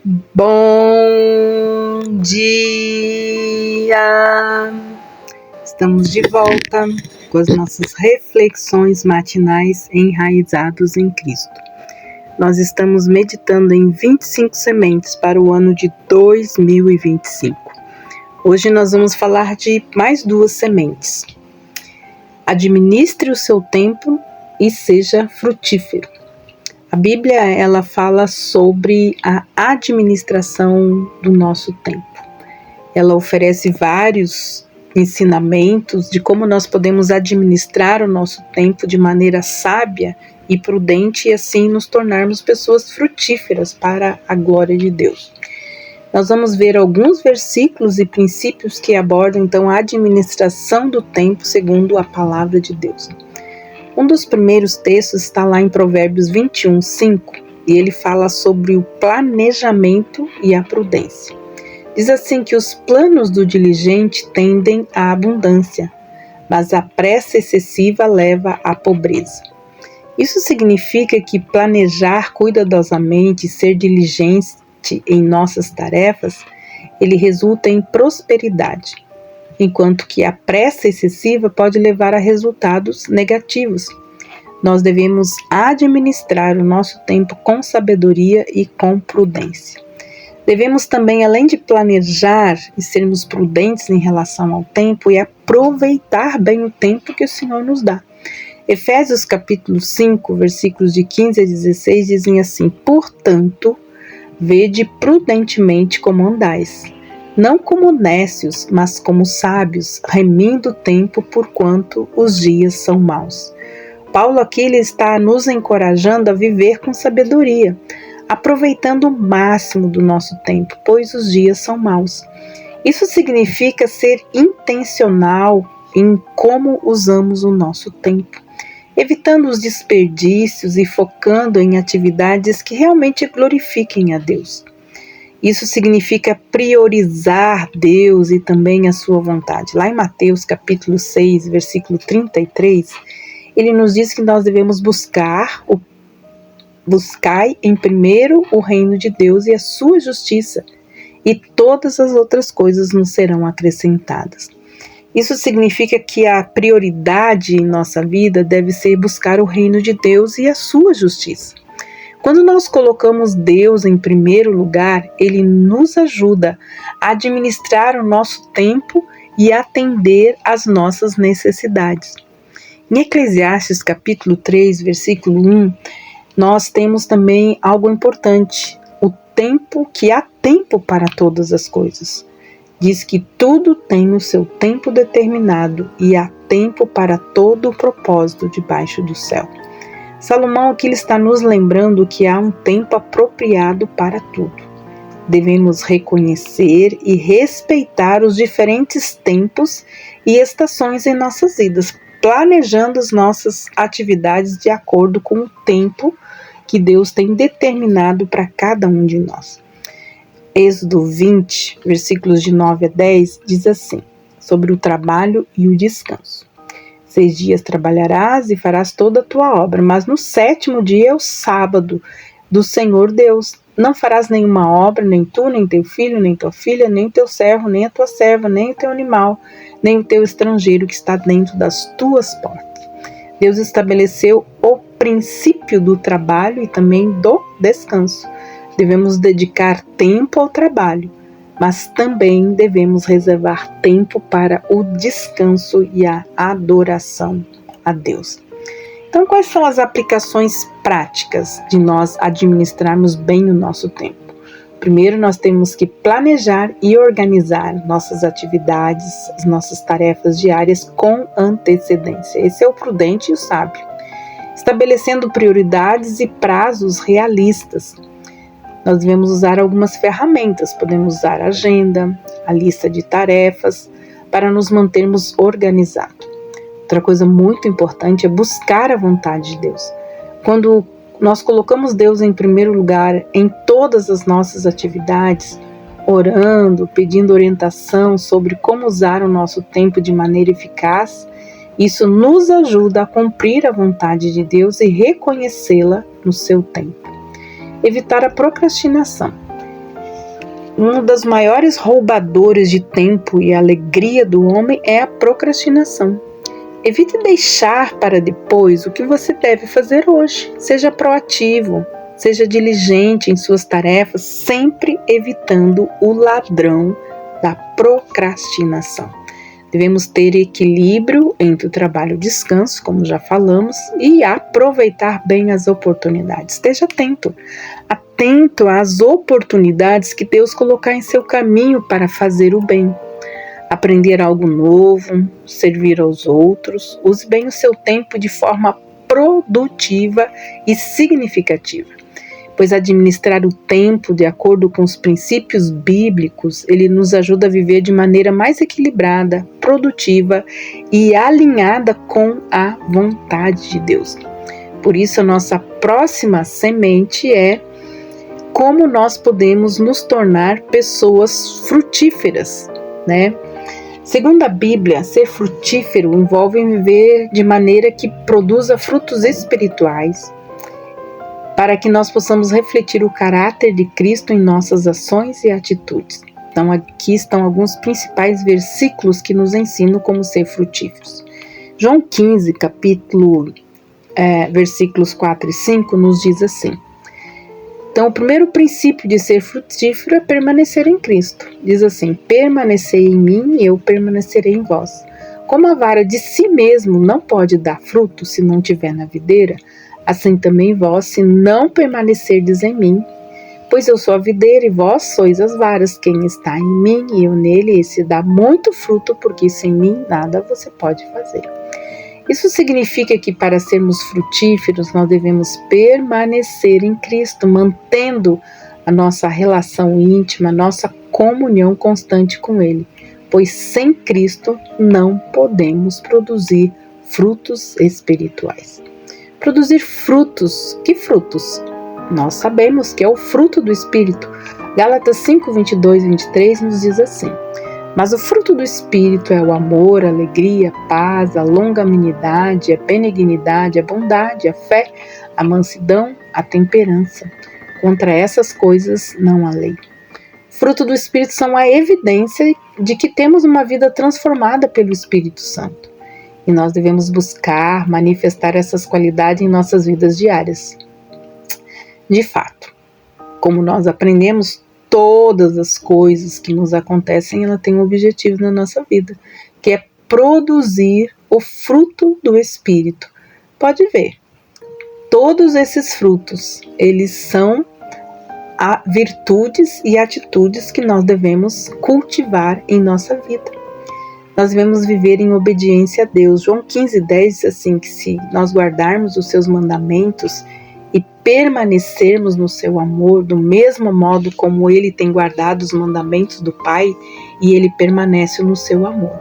Bom dia! Estamos de volta com as nossas reflexões matinais enraizados em Cristo. Nós estamos meditando em 25 sementes para o ano de 2025. Hoje nós vamos falar de mais 2 sementes. Administre o seu tempo e seja frutífero. A Bíblia, ela fala sobre a administração do nosso tempo. Ela oferece vários ensinamentos de como nós podemos administrar o nosso tempo de maneira sábia e prudente e assim nos tornarmos pessoas frutíferas para a glória de Deus. Nós vamos ver alguns versículos e princípios que abordam então a administração do tempo segundo a palavra de Deus. Um dos primeiros textos está lá em Provérbios 21:5 e ele fala sobre o planejamento e a prudência. Diz assim que os planos do diligente tendem à abundância, mas a pressa excessiva leva à pobreza. Isso significa que planejar cuidadosamente e ser diligente em nossas tarefas, ele resulta em prosperidade, enquanto que a pressa excessiva pode levar a resultados negativos. Nós devemos administrar o nosso tempo com sabedoria e com prudência. Devemos também, além de planejar e sermos prudentes em relação ao tempo, e aproveitar bem o tempo que o Senhor nos dá. Efésios capítulo 5, versículos de 15 a 16 dizem assim: Portanto, vede prudentemente como andais, não como necios, mas como sábios, remindo o tempo porquanto os dias são maus. Paulo aqui ele está nos encorajando a viver com sabedoria, aproveitando o máximo do nosso tempo, pois os dias são maus. Isso significa ser intencional em como usamos o nosso tempo, evitando os desperdícios e focando em atividades que realmente glorifiquem a Deus. Isso significa priorizar Deus e também a sua vontade. Lá em Mateus capítulo 6, versículo 33, ele nos diz que nós devemos buscai em primeiro o reino de Deus e a sua justiça, e todas as outras coisas nos serão acrescentadas. Isso significa que a prioridade em nossa vida deve ser buscar o reino de Deus e a sua justiça. Quando nós colocamos Deus em primeiro lugar, Ele nos ajuda a administrar o nosso tempo e atender às nossas necessidades. Em Eclesiastes capítulo 3, versículo 1, nós temos também algo importante, o tempo, que há tempo para todas as coisas. Diz que tudo tem o seu tempo determinado e há tempo para todo o propósito debaixo do céu. Salomão aqui está nos lembrando que há um tempo apropriado para tudo. Devemos reconhecer e respeitar os diferentes tempos e estações em nossas vidas, planejando as nossas atividades de acordo com o tempo que Deus tem determinado para cada um de nós. Êxodo 20, versículos de 9 a 10, diz assim, sobre o trabalho e o descanso. 6 dias trabalharás e farás toda a tua obra, mas no 7º dia é o sábado do Senhor Deus. Não farás nenhuma obra, nem tu, nem teu filho, nem tua filha, nem teu servo, nem a tua serva, nem o teu animal, nem o teu estrangeiro que está dentro das tuas portas. Deus estabeleceu o princípio do trabalho e também do descanso. Devemos dedicar tempo ao trabalho, mas também devemos reservar tempo para o descanso e a adoração a Deus. Então, quais são as aplicações práticas de nós administrarmos bem o nosso tempo? Primeiro, nós temos que planejar e organizar nossas atividades, as nossas tarefas diárias com antecedência. Esse é o prudente e o sábio. Estabelecendo prioridades e prazos realistas. Nós devemos usar algumas ferramentas, podemos usar a agenda, a lista de tarefas, para nos mantermos organizados. Outra coisa muito importante é buscar a vontade de Deus. Quando nós colocamos Deus em primeiro lugar em todas as nossas atividades, orando, pedindo orientação sobre como usar o nosso tempo de maneira eficaz, isso nos ajuda a cumprir a vontade de Deus e reconhecê-la no seu tempo. Evitar a procrastinação. um dos maiores roubadores de tempo e alegria do homem é a procrastinação. Evite deixar para depois o que você deve fazer hoje. Seja proativo, seja diligente em suas tarefas, sempre evitando o ladrão da procrastinação. Devemos ter equilíbrio entre o trabalho e o descanso, como já falamos, e aproveitar bem as oportunidades. Esteja atento às oportunidades que Deus colocar em seu caminho para fazer o bem. Aprender algo novo, servir aos outros, use bem o seu tempo de forma produtiva e significativa. Pois administrar o tempo de acordo com os princípios bíblicos, ele nos ajuda a viver de maneira mais equilibrada, produtiva e alinhada com a vontade de Deus. Por isso, a nossa próxima semente é como nós podemos nos tornar pessoas frutíferas, né? Segundo a Bíblia, ser frutífero envolve viver de maneira que produza frutos espirituais, para que nós possamos refletir o caráter de Cristo em nossas ações e atitudes. Então, aqui estão alguns principais versículos que nos ensinam como ser frutíferos. João 15, versículos 4 e 5, nos diz assim: então, o primeiro princípio de ser frutífero é permanecer em Cristo. Diz assim: permanecei em mim e eu permanecerei em vós. Como a vara de si mesmo não pode dar fruto se não tiver na videira, assim também vós, se não permanecerdes em mim. Pois eu sou a videira e vós sois as varas. Quem está em mim e eu nele, esse dá muito fruto, porque sem mim nada você pode fazer. Isso significa que para sermos frutíferos, nós devemos permanecer em Cristo, mantendo a nossa relação íntima, a nossa comunhão constante com Ele. Pois sem Cristo não podemos produzir frutos espirituais. Produzir frutos. Que frutos? Nós sabemos que é o fruto do Espírito. Gálatas 5, 22 e 23 nos diz assim: mas o fruto do Espírito é o amor, a alegria, a paz, a longanimidade, a benignidade, a bondade, a fé, a mansidão, a temperança. Contra essas coisas não há lei. Fruto do Espírito são a evidência de que temos uma vida transformada pelo Espírito Santo. E nós devemos buscar manifestar essas qualidades em nossas vidas diárias. De fato, como nós aprendemos, todas as coisas que nos acontecem, ela tem um objetivo na nossa vida, que é produzir o fruto do Espírito. Pode ver, todos esses frutos, eles são virtudes e atitudes que nós devemos cultivar em nossa vida. Nós devemos viver em obediência a Deus. João 15:10 diz assim, que se nós guardarmos os seus mandamentos e permanecermos no seu amor, do mesmo modo como Ele tem guardado os mandamentos do Pai, e Ele permanece no seu amor.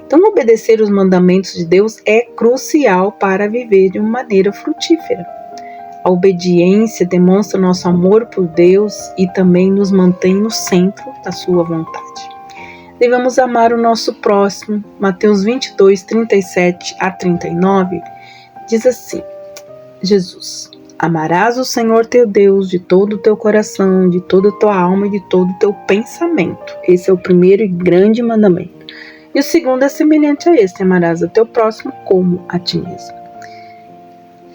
Então, obedecer os mandamentos de Deus é crucial para viver de uma maneira frutífera. A obediência demonstra nosso amor por Deus e também nos mantém no centro da sua vontade. Devemos amar o nosso próximo. Mateus 22, 37 a 39 diz assim: Jesus: amarás o Senhor teu Deus de todo o teu coração, de toda a tua alma e de todo o teu pensamento. Esse é o primeiro e grande mandamento. E o segundo é semelhante a este: amarás o teu próximo como a ti mesmo.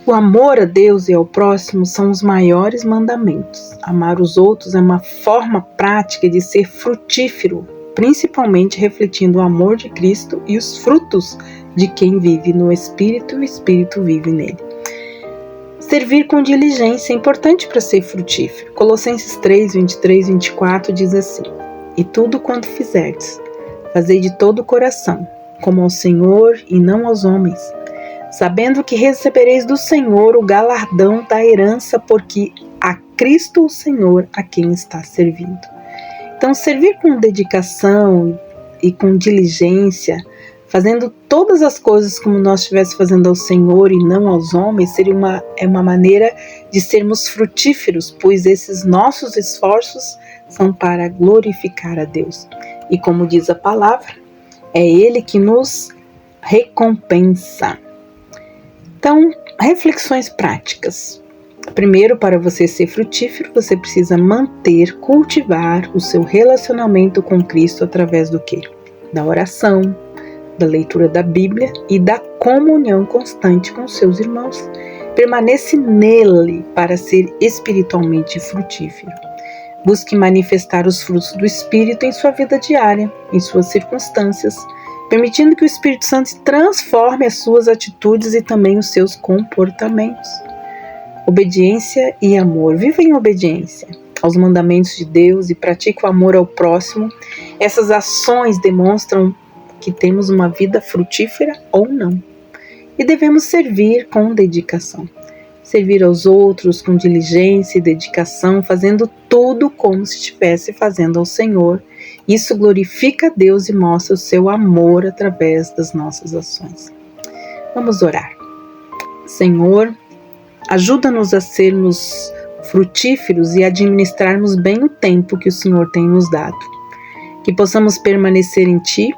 O amor a Deus e ao próximo são os maiores mandamentos. Amar os outros é uma forma prática de ser frutífero, principalmente refletindo o amor de Cristo e os frutos de quem vive no Espírito e o Espírito vive nele. Servir com diligência é importante para ser frutífero. Colossenses 3, 23 e 24 diz assim: e tudo quanto fizerdes, fazei de todo o coração, como ao Senhor e não aos homens, sabendo que recebereis do Senhor o galardão da herança, porque a Cristo o Senhor a quem está servindo. Então, servir com dedicação e com diligência, fazendo todas as coisas como nós estivéssemos fazendo ao Senhor e não aos homens, seria uma maneira de sermos frutíferos, pois esses nossos esforços são para glorificar a Deus. E como diz a palavra, é Ele que nos recompensa. Então, reflexões práticas. Primeiro, para você ser frutífero, você precisa cultivar o seu relacionamento com Cristo através do quê? Da oração, da leitura da Bíblia e da comunhão constante com seus irmãos. Permanece nele para ser espiritualmente frutífero. Busque manifestar os frutos do Espírito em sua vida diária, em suas circunstâncias, permitindo que o Espírito Santo transforme as suas atitudes e também os seus comportamentos. Obediência e amor. Viva em obediência aos mandamentos de Deus e pratique o amor ao próximo. Essas ações demonstram que temos uma vida frutífera ou não. E devemos servir com dedicação. Servir aos outros com diligência e dedicação, fazendo tudo como se estivesse fazendo ao Senhor. Isso glorifica a Deus e mostra o seu amor através das nossas ações. Vamos orar. Senhor, ajuda-nos a sermos frutíferos e administrarmos bem o tempo que o Senhor tem nos dado. Que possamos permanecer em Ti,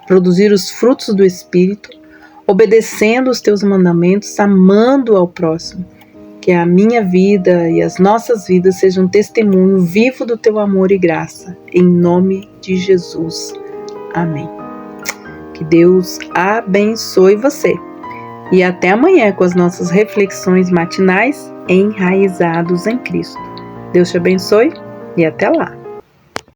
produzir os frutos do Espírito, obedecendo os Teus mandamentos, amando ao próximo. Que a minha vida e as nossas vidas sejam um testemunho vivo do Teu amor e graça. Em nome de Jesus. Amém. Que Deus abençoe você. E até amanhã com as nossas reflexões matinais enraizados em Cristo. Deus te abençoe e até lá.